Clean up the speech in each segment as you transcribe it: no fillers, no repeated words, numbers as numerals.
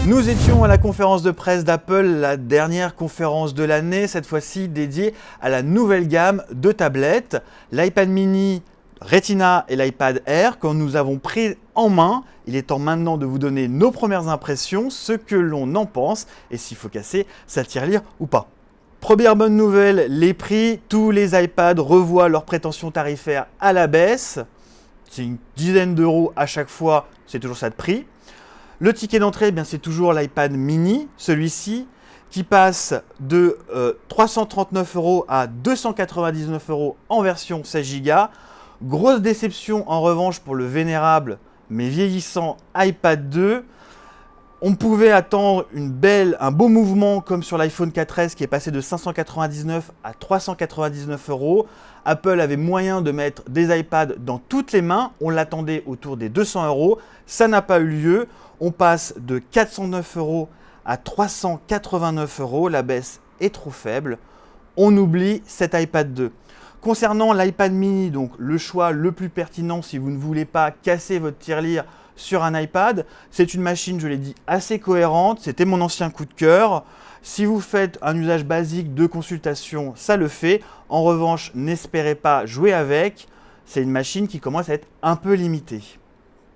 Nous étions à la conférence de presse d'Apple, la dernière conférence de l'année, cette fois-ci dédiée à la nouvelle gamme de tablettes, l'iPad mini Retina et l'iPad Air que nous avons pris en main. Il est temps maintenant de vous donner nos premières impressions, ce que l'on en pense et s'il faut casser sa tirelire ou pas. Première bonne nouvelle, les prix, tous les iPads revoient leurs prétentions tarifaires à la baisse. C'est une dizaine d'euros à chaque fois, c'est toujours ça de prix. Le ticket d'entrée, c'est toujours l'iPad mini, celui-ci, qui passe de 339 € à 299 € en version 16 Go. Grosse déception en revanche pour le vénérable mais vieillissant iPad 2. On pouvait attendre un beau mouvement comme sur l'iPhone 4S qui est passé de 599 à 399 €. Apple avait moyen de mettre des iPads dans toutes les mains. On l'attendait autour des 200 €. Ça n'a pas eu lieu. On passe de 409 € à 389 €. La baisse est trop faible. On oublie cet iPad 2. Concernant l'iPad mini, donc le choix le plus pertinent si vous ne voulez pas casser votre tirelire sur un iPad, c'est une machine, je l'ai dit, assez cohérente. C'était mon ancien coup de cœur. Si vous faites un usage basique de consultation, ça le fait. En revanche, n'espérez pas jouer avec. C'est une machine qui commence à être un peu limitée.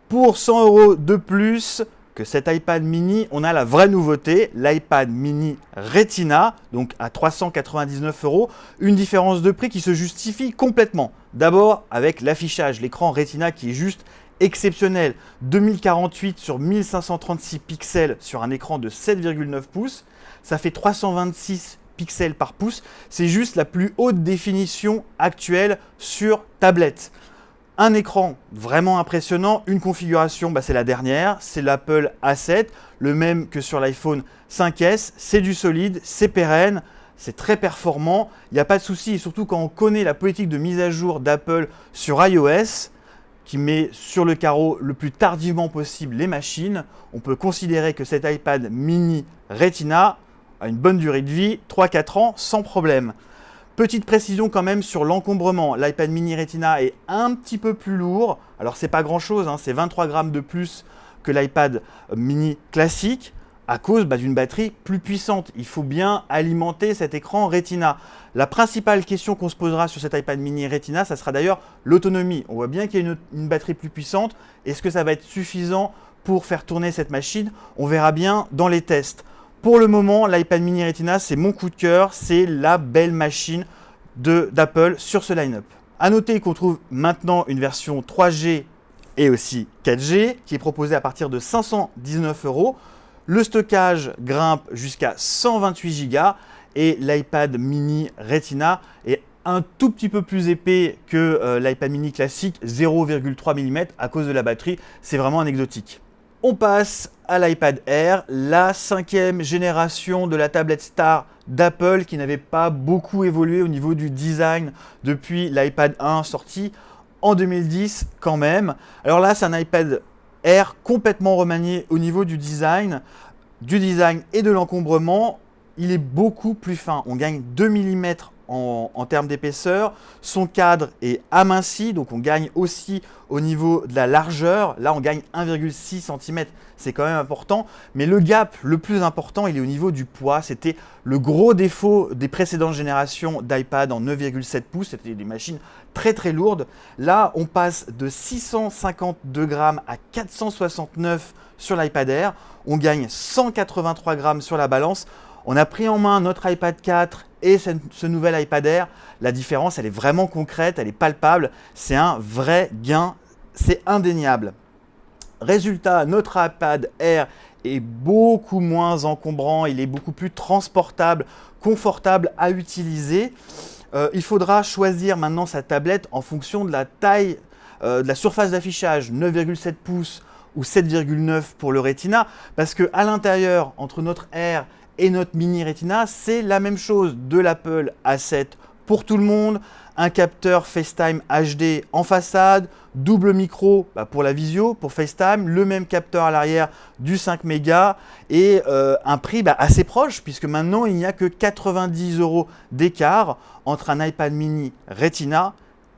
Pour 100 € de plus que cet iPad mini, on a la vraie nouveauté, l'iPad mini Retina, donc à 399 €. Une différence de prix qui se justifie complètement. D'abord avec l'affichage, l'écran Retina qui est juste exceptionnel. 2048 sur 1536 pixels sur un écran de 7,9 pouces. Ça fait 326 pixels par pouce. C'est juste la plus haute définition actuelle sur tablette. Un écran vraiment impressionnant, une configuration, c'est la dernière, c'est l'Apple A7, le même que sur l'iPhone 5S, c'est du solide, c'est pérenne, c'est très performant, il n'y a pas de souci, et surtout quand on connaît la politique de mise à jour d'Apple sur iOS, qui met sur le carreau le plus tardivement possible les machines, on peut considérer que cet iPad mini Retina a une bonne durée de vie, 3-4 ans sans problème. Petite précision quand même sur l'encombrement, l'iPad mini Retina est un petit peu plus lourd, alors c'est pas grand chose, c'est 23 grammes de plus que l'iPad mini classique à cause d'une batterie plus puissante. Il faut bien alimenter cet écran Retina. La principale question qu'on se posera sur cet iPad mini Retina, ça sera d'ailleurs l'autonomie. On voit bien qu'il y a une batterie plus puissante. Est-ce que ça va être suffisant pour faire tourner cette machine? On verra bien dans les tests. Pour le moment, l'iPad mini Retina, c'est mon coup de cœur, c'est la belle machine d'Apple sur ce line-up. A noter qu'on trouve maintenant une version 3G et aussi 4G qui est proposée à partir de 519 €. Le stockage grimpe jusqu'à 128 Go et l'iPad mini Retina est un tout petit peu plus épais que l'iPad mini classique, 0,3 mm à cause de la batterie. C'est vraiment anecdotique. On passe à l'iPad Air, la 5e génération de la tablette star d'Apple qui n'avait pas beaucoup évolué au niveau du design depuis l'iPad 1 sorti en 2010 quand même. Alors là, c'est un iPad Air complètement remanié au niveau du design et de l'encombrement. Il est beaucoup plus fin. On gagne 2 mm en termes d'épaisseur. Son cadre est aminci, donc on gagne aussi au niveau de la largeur. Là, on gagne 1,6 cm. C'est quand même important. Mais le gap le plus important, il est au niveau du poids. C'était le gros défaut des précédentes générations d'iPad en 9,7 pouces. C'était des machines très très lourdes. Là, on passe de 652 grammes à 469 sur l'iPad Air. On gagne 183 grammes sur la balance. On a pris en main notre iPad 4 et ce nouvel iPad Air. La différence, elle est vraiment concrète, elle est palpable. C'est un vrai gain, c'est indéniable. Résultat, notre iPad Air est beaucoup moins encombrant, il est beaucoup plus transportable, confortable à utiliser. Il faudra choisir maintenant sa tablette en fonction de la taille, de la surface d'affichage, 9,7 pouces ou 7,9 pour le Retina, parce qu'à l'intérieur, entre notre Air et notre mini Retina, c'est la même chose, de l'Apple A7 pour tout le monde, un capteur FaceTime HD en façade, double micro pour la visio, pour FaceTime, le même capteur à l'arrière du 5 mégas et un prix assez proche puisque maintenant il n'y a que 90 € d'écart entre un iPad mini Retina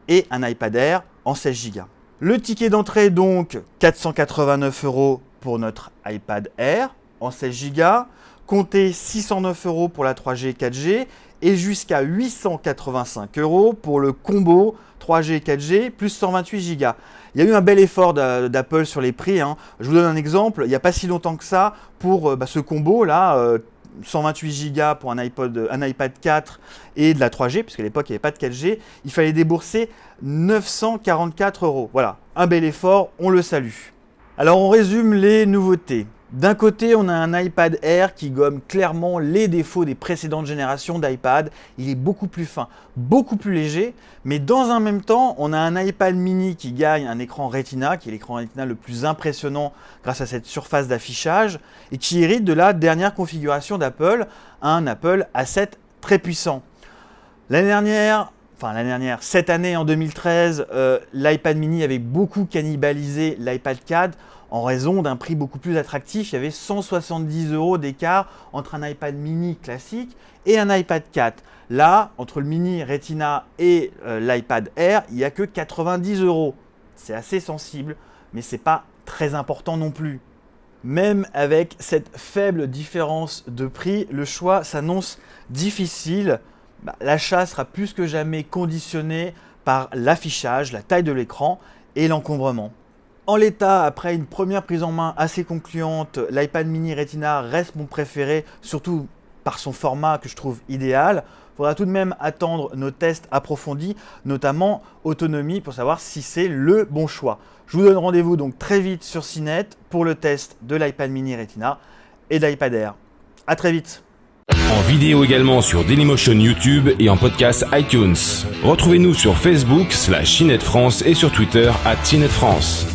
et un iPad Air en 16 Go. Le ticket d'entrée donc 489 € pour notre iPad Air en 16 Go, comptez 609 € pour la 3G 4G et jusqu'à 885 € pour le combo 3G 4G plus 128 Go. Il y a eu un bel effort d'Apple sur les prix. Je vous donne un exemple. Il n'y a pas si longtemps que ça, pour ce combo-là, 128 Go pour un iPad 4 et de la 3G, puisqu'à l'époque il n'y avait pas de 4G, il fallait débourser 944 €. Voilà, un bel effort, on le salue. Alors on résume les nouveautés. D'un côté, on a un iPad Air qui gomme clairement les défauts des précédentes générations d'iPad. Il est beaucoup plus fin, beaucoup plus léger, mais dans un même temps, on a un iPad mini qui gagne un écran Retina, qui est l'écran Retina le plus impressionnant grâce à cette surface d'affichage, et qui hérite de la dernière configuration d'Apple, un Apple A7 très puissant. Cette année, en 2013, l'iPad mini avait beaucoup cannibalisé l'iPad 4 en raison d'un prix beaucoup plus attractif. Il y avait 170 € d'écart entre un iPad mini classique et un iPad 4. Là, entre le mini Retina et l'iPad Air, il n'y a que 90 €. C'est assez sensible, mais ce n'est pas très important non plus. Même avec cette faible différence de prix, le choix s'annonce difficile. L'achat sera plus que jamais conditionné par l'affichage, la taille de l'écran et l'encombrement. En l'état, après une première prise en main assez concluante, l'iPad mini Retina reste mon préféré, surtout par son format que je trouve idéal. Il faudra tout de même attendre nos tests approfondis, notamment autonomie, pour savoir si c'est le bon choix. Je vous donne rendez-vous donc très vite sur CNET pour le test de l'iPad mini Retina et de l'iPad Air. À très vite. En vidéo également sur Dailymotion YouTube et en podcast iTunes. Retrouvez-nous sur Facebook /CNET France et sur Twitter @CNET France.